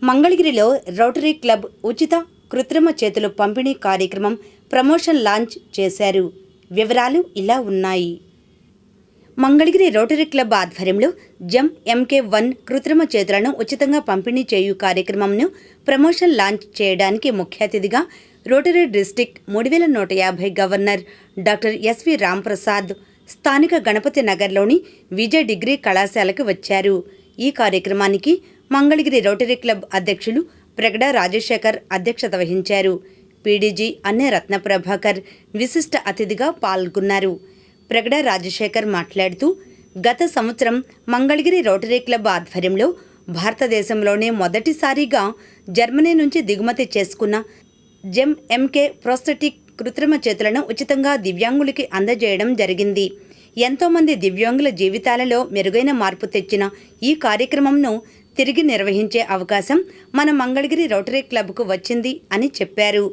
మంగళగిరిలో rotary club ఉచిత కృత్రిమ చేతులు పంపిణీ కార్యక్రమం ప్రమోషన్ లాంచ్ చేశారు. వివరాలు ఇలా ఉన్నాయి. మంగళగిరి రోటరీ క్లబ్ ఆధ్వర్యంలో జమ్ MK1 కృత్రిమ చేతులను ఉచితంగా పంపిణీ చేయు కార్యక్రమంను ప్రమోషన్ లాంచ్ చేయడానికి ముఖ్య అతిథిగా rotary district 3150 governor doctor SV Ramprasad స్థానిక గణపతి నగర్లోని విజయ్ డిగ్రీ కళాశాలకు వచ్చారు. ఈ కార్యక్రమానికి మంగళగిరి రోటరీ క్లబ్ అధ్యక్షులు ప్రగడ రాజశేఖర్ అధ్యక్షత వహించారు. పీడీజీ అన్నే రత్నప్రభాకర్ విశిష్ట అతిథిగా పాల్గొన్నారు. ప్రగడ రాజశేఖర్ మాట్లాడుతూ, గత సంవత్సరం మంగళగిరి రోటరీ క్లబ్ ఆధ్వర్యంలో భారతదేశంలోనే మొదటిసారిగా జర్మనీ నుంచి దిగుమతి చేసుకున్న జెమ్ MK ప్రోస్థెటిక్ కృత్రిమ చేతులను ఉచితంగా దివ్యాంగులకి అందజేయడం జరిగింది. ఎంతోమంది దివ్యాంగుల జీవితాలలో మెరుగైన మార్పు తెచ్చిన ఈ కార్యక్రమంను తిరిగి నిర్వహించే అవకాశం మన మంగళగిరి రోటరీ క్లబ్కు వచ్చింది అని చెప్పారు.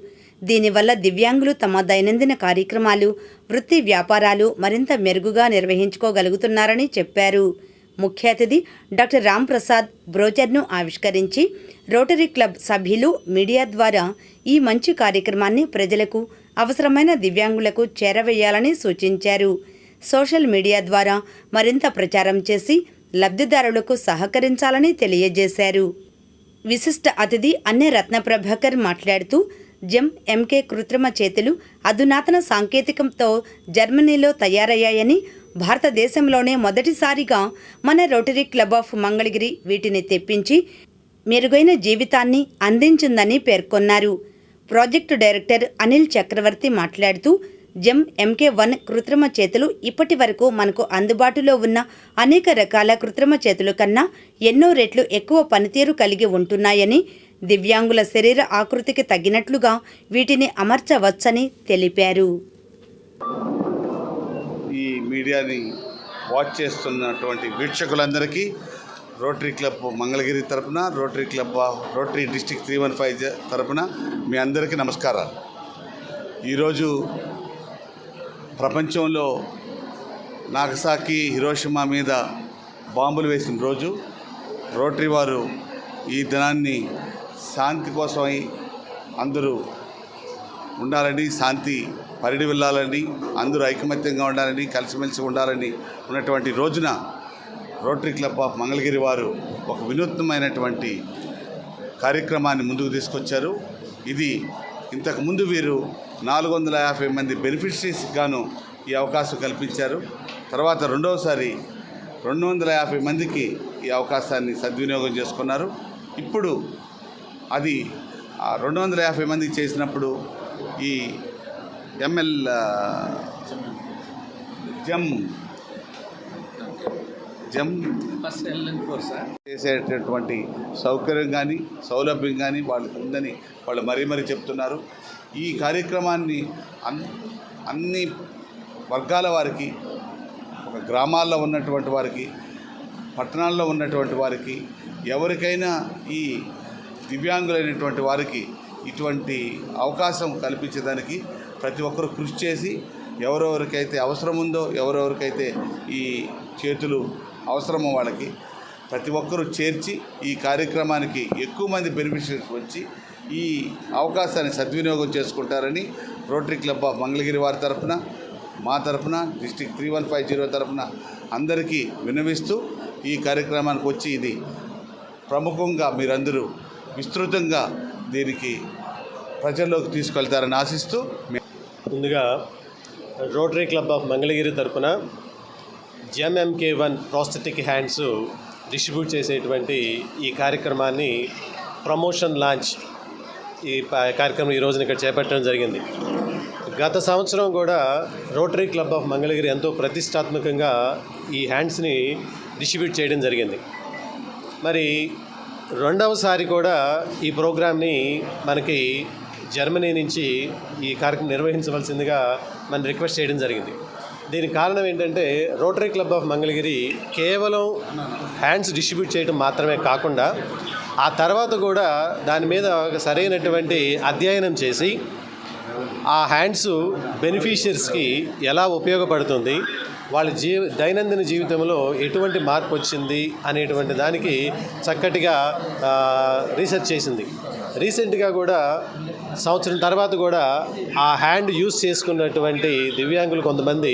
దీనివల్ల దివ్యాంగులు తమ దైనందిన కార్యక్రమాలు, వృత్తి వ్యాపారాలు మరింత మెరుగుగా నిర్వహించుకోగలుగుతున్నారని చెప్పారు. ముఖ్య అతిథి డాక్టర్ రాంప్రసాద్ బ్రోచర్ను ఆవిష్కరించి రోటరీ క్లబ్ సభ్యులు మీడియా ద్వారా ఈ మంచి కార్యక్రమాన్ని ప్రజలకు, అవసరమైన దివ్యాంగులకు చేరవేయాలని సూచించారు. సోషల్ మీడియా ద్వారా మరింత ప్రచారం చేసి లబ్ధిదారులకు సహకరించాలని తెలియజేశారు. విశిష్ట అతిథి అన్నే రత్నప్రభాకర్ మాట్లాడుతూ, జెమ్ MK కృత్రిమ చేతులు అధునాతన సాంకేతికంతో జర్మనీలో తయారయ్యాయని, భారతదేశంలోనే మొదటిసారిగా మన రోటరీ క్లబ్ ఆఫ్ మంగళగిరి వీటిని తెప్పించి మెరుగైన జీవితాన్ని అందించిందని పేర్కొన్నారు. ప్రాజెక్టు డైరెక్టర్ అనిల్ చక్రవర్తి మాట్లాడుతూ, జెమ్ MK1 కృత్రిమ చేతులు ఇప్పటి వరకు మనకు అందుబాటులో ఉన్న అనేక రకాల కృత్రిమ చేతుల కన్నా ఎన్నో రెట్లు ఎక్కువ పనితీరు కలిగి ఉంటున్నాయని, దివ్యాంగుల శరీర ఆకృతికి తగినట్లుగా వీటిని అమర్చవచ్చని తెలిపారు. ఈ మీడియాని వాచ్ చేస్తున్నటువంటి వీక్షకులందరికీ రోటరీ క్లబ్ మంగళగిరి తరపున, రోటరీ డిస్ట్రిక్ట్ 315 తరపున మీ అందరికీ నమస్కారాలు. ఈరోజు ప్రపంచంలో నాగసాకి, హిరోషిమా మీద బాంబులు వేసిన రోజు. రోటరీ వారు ఈ దినాన్ని శాంతి కోసమై అందరూ ఉండాలని, శాంతి పరిడి వెళ్ళాలని, అందరూ ఐకమత్యంగా ఉండాలని, కలిసిమెలిసి ఉండాలని ఉన్నటువంటి రోజున రోటరీ క్లబ్ ఆఫ్ మంగళగిరి వారు ఒక వినూత్నమైనటువంటి కార్యక్రమాన్ని ముందుకు తీసుకొచ్చారు. ఇది ఇంతకుముందు వీరు 450 మంది బెనిఫిషరీస్ గాను ఈ అవకాశం కల్పించారు. తర్వాత రెండవసారి 250 మందికి ఈ అవకాశాన్ని సద్వినియోగం చేసుకున్నారు. ఇప్పుడు అది 250 మందికి చేసినప్పుడు ఈ జమ్ చేసేటటువంటి సౌకర్యం కానీ, సౌలభ్యం కానీ వాళ్ళకు ఉందని వాళ్ళు మరీ చెప్తున్నారు. ఈ కార్యక్రమాన్ని అన్ని వర్గాల వారికి, ఒక గ్రామాల్లో ఉన్నటువంటి వారికి, పట్టణాల్లో ఉన్నటువంటి వారికి, ఎవరికైనా ఈ దివ్యాంగులైనటువంటి వారికి ఇటువంటి అవకాశం కల్పించేదానికి ప్రతి ఒక్కరూ కృషి చేసి, ఎవరెవరికైతే అవసరం ఉందో, ఎవరెవరికైతే ఈ చేతులు అవసరమో వాళ్ళకి ప్రతి ఒక్కరూ చేర్చి ఈ కార్యక్రమానికి ఎక్కువ మంది బెనిఫిషరీస్ వచ్చి ఈ అవకాశాన్ని సద్వినియోగం చేసుకుంటారని రోటరీ క్లబ్ ఆఫ్ మంగళగిరి వారి తరఫున, మా తరఫున, డిస్ట్రిక్ట్ 3150 తరఫున అందరికీ విన్నవిస్తూ ఈ కార్యక్రమానికి వచ్చి ఇది ప్రముఖంగా మీరందరూ విస్తృతంగా దీనికి ప్రజల్లోకి తీసుకెళ్తారని ఆశిస్తూ, ముందుగా రోటరీ క్లబ్ ఆఫ్ మంగళగిరి తరఫున gem MK1 prosthetic hands distribute చేసేటువంటి ఈ కార్యక్రమాన్ని ప్రమోషన్ లాంచ్ ఈ కార్యక్రమం ఈ రోజున ఇక్కడ చేపట్టడం జరిగింది. గత సంవత్సరం కూడా రోటరీ క్లబ్ ఆఫ్ మంగళగిరి ఎంతో ప్రతిష్టాత్మకంగా ఈ హ్యాండ్స్ని డిస్ట్రిబ్యూట్ చేయడం జరిగింది. మరి రెండవసారి కూడా ఈ ప్రోగ్రామ్ని మనకి జర్మనీ నుంచి ఈ కార్యక్రమం నిర్వహించవలసిందిగా మనం రిక్వెస్ట్ చేయడం జరిగింది. దీనికి కారణం ఏంటంటే, రోటరీ క్లబ్ ఆఫ్ మంగళగిరి కేవలం హ్యాండ్స్ డిస్ట్రిబ్యూట్ చేయడం మాత్రమే కాకుండా ఆ తర్వాత కూడా దాని మీద ఒక సరైనటువంటి అధ్యయనం చేసి ఆ హ్యాండ్స్ బెనిఫిషియర్స్కి ఎలా ఉపయోగపడుతుంది, వాళ్ళ దైనందిన జీవితంలో ఎటువంటి మార్పు వచ్చింది అనేటువంటి దానికి చక్కటిగా రీసెర్చ్ చేసింది. రీసెంట్గా కూడా సంవత్సరం తర్వాత కూడా ఆ హ్యాండ్ యూస్ చేసుకున్నటువంటి దివ్యాంగులు కొంతమంది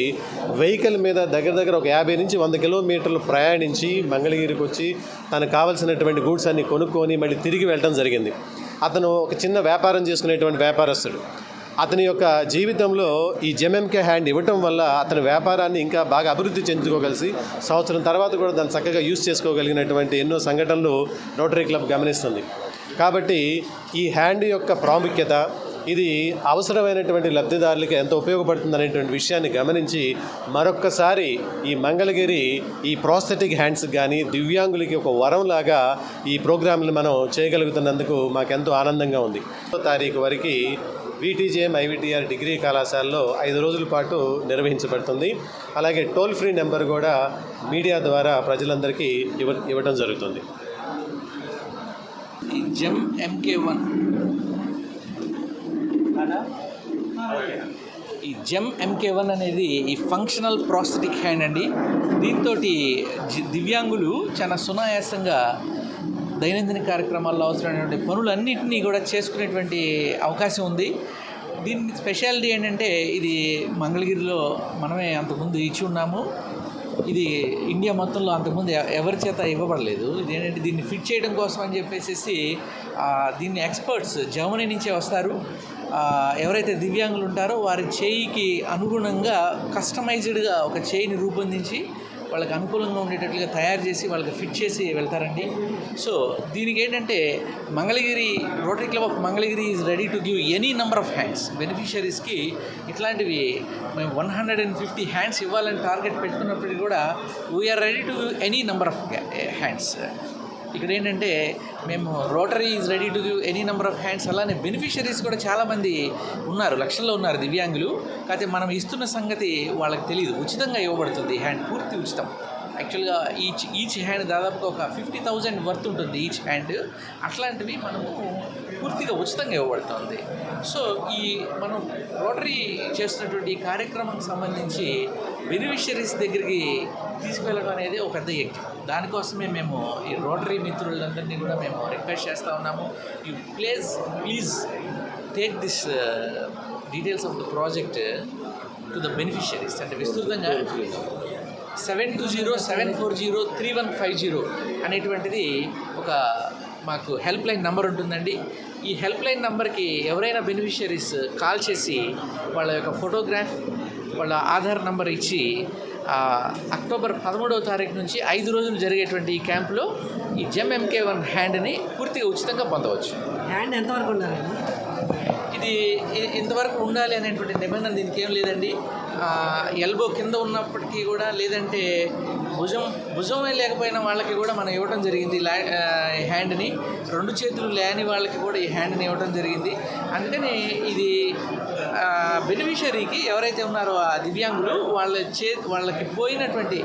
వెహికల్ మీద దగ్గర ఒక 50 నుంచి 100 కిలోమీటర్లు ప్రయాణించి మంగళగిరికి వచ్చి తనకు కావాల్సినటువంటి గూడ్స్ అన్ని కొనుక్కొని మళ్ళీ తిరిగి వెళ్ళడం జరిగింది. అతను ఒక చిన్న వ్యాపారం చేసుకునేటువంటి వ్యాపారస్తుడు. అతని యొక్క జీవితంలో ఈ జెమ్ఎంకే హ్యాండ్ ఇవ్వటం వల్ల అతని వ్యాపారాన్ని ఇంకా బాగా అభివృద్ధి చెందుకోగలిసి సంవత్సరం తర్వాత కూడా దాన్ని చక్కగా యూస్ చేసుకోగలిగినటువంటి ఎన్నో సంఘటనలు రోటరీ క్లబ్ గమనిస్తుంది. కాబట్టి ఈ హ్యాండ్ యొక్క ప్రాముఖ్యత, ఇది అవసరమైనటువంటి లబ్ధిదారులకి ఎంత ఉపయోగపడుతుంది అనేటువంటి విషయాన్ని గమనించి మరొక్కసారి ఈ మంగళగిరి ఈ ప్రోస్థెటిక్ హ్యాండ్స్ కానీ దివ్యాంగులకి ఒక వరంలాగా ఈ ప్రోగ్రాంని మనం చేయగలుగుతున్నందుకు మాకెంతో ఆనందంగా ఉంది. 1వ తారీఖు వరకు VTGM IVTR డిగ్రీ కళాశాలలో 5 రోజుల పాటు నిర్వహించబడుతుంది. అలాగే టోల్ ఫ్రీ నెంబర్ కూడా మీడియా ద్వారా ప్రజలందరికీ ఇవ్వడం జరుగుతుంది. ఈ జెమ్ MK1 ఈ జెమ్ MK1 అనేది ఈ ఫంక్షనల్ ప్రోస్థెటిక్ హ్యాండ్ అండి. దీంతో దివ్యాంగులు చాలా సునాయాసంగా దైనందిన కార్యక్రమాల్లో అవసరమైనటువంటి పనులన్నింటినీ కూడా చేసుకునేటువంటి అవకాశం ఉంది. దీని స్పెషాలిటీ ఏంటంటే ఇది మంగళగిరిలో మనమే అంతకుముందు ఇచ్చి ఉన్నాము. ఇది ఇండియా మొత్తంలో అంతకుముందు ఎవరి చేత ఇవ్వబడలేదు. ఇది ఏంటంటే దీన్ని ఫిట్ చేయడం కోసం అని చెప్పేసి దీన్ని ఎక్స్పర్ట్స్ జర్మనీ నుంచే వస్తారు. ఎవరైతే దివ్యాంగులు ఉంటారో వారి చేయికి అనుగుణంగా కస్టమైజ్డ్గా ఒక చేయిని రూపొందించి వాళ్ళకి అనుకూలంగా ఉండేటట్లుగా తయారు చేసి వాళ్ళకి ఫిట్ చేసి వెళ్తారండి. సో దీనికి ఏంటంటే Mangalagiri rotary club of Mangalagiri is ready to give any number of hands బెనిఫిషరీస్కి. ఇట్లాంటివి మేము 150 హ్యాండ్స్ ఇవ్వాలని టార్గెట్ పెట్టుకున్నప్పటికీ కూడా we're ready to give any number of hands. ఇక్కడ ఏంటంటే మేము rotary is ready to give any number of hands. అలానే బెనిఫిషరీస్ కూడా చాలామంది ఉన్నారు, లక్షల్లో ఉన్నారు దివ్యాంగులు. కాకపోతే మనం ఇస్తున్న సంగతి వాళ్ళకి తెలియదు. ఉచితంగా ఇవ్వబడుతుంది హ్యాండ్, పూర్తి ఉచితం. యాక్చువల్గా ఈచ్ హ్యాండ్ దాదాపుగా ఒక 50,000 వర్త్ ఉంటుంది ఈచ్ హ్యాండ్. అట్లాంటివి మనము పూర్తిగా ఉచితంగా ఇవ్వబడుతుంది. సో ఈ మనం రోటరీ చేస్తున్నటువంటి ఈ కార్యక్రమానికి సంబంధించి బెనిఫిషరీస్ దగ్గరికి తీసుకువెళ్ళడం అనేది ఒక పెద్ద యజ్ఞం. దానికోసమే మేము ఈ రోటరీ మిత్రులందరినీ కూడా మేము రిక్వెస్ట్ చేస్తూ ఉన్నాము. You please take this details of the project to the beneficiaries. అంటే విస్తృతంగా 720-740-3150 అనేటువంటిది ఒక మాకు హెల్ప్ లైన్ నెంబర్ ఉంటుందండి. ఈ హెల్ప్ లైన్ నెంబర్కి ఎవరైనా బెనిఫిషరీస్ కాల్ చేసి వాళ్ళ యొక్క ఫోటోగ్రాఫ్, వాళ్ళ ఆధార్ నెంబర్ ఇచ్చి అక్టోబర్ 13వ తారీఖు నుంచి 5 రోజులు జరిగేటువంటి ఈ క్యాంప్లో ఈ జెమ్ MK1 హ్యాండ్ని పూర్తిగా ఉచితంగా పొందవచ్చు. హ్యాండ్ ఎంతవరకు ఉండాలండి? ఇది ఇంతవరకు ఉండాలి అనేటువంటి నిబంధన దీనికి ఏం లేదండి. ఎల్బో కింద ఉన్నప్పటికీ కూడా, లేదంటే భుజమే లేకపోయిన వాళ్ళకి కూడా మనం ఇవ్వడం జరిగింది హ్యాండ్ని. 2 చేతులు లేని వాళ్ళకి కూడా ఈ హ్యాండ్ని ఇవ్వడం జరిగింది. అందుకని ఇది బెనిఫిషరీకి ఎవరైతే ఉన్నారో ఆ దివ్యాంగులు వాళ్ళకి పోయినటువంటి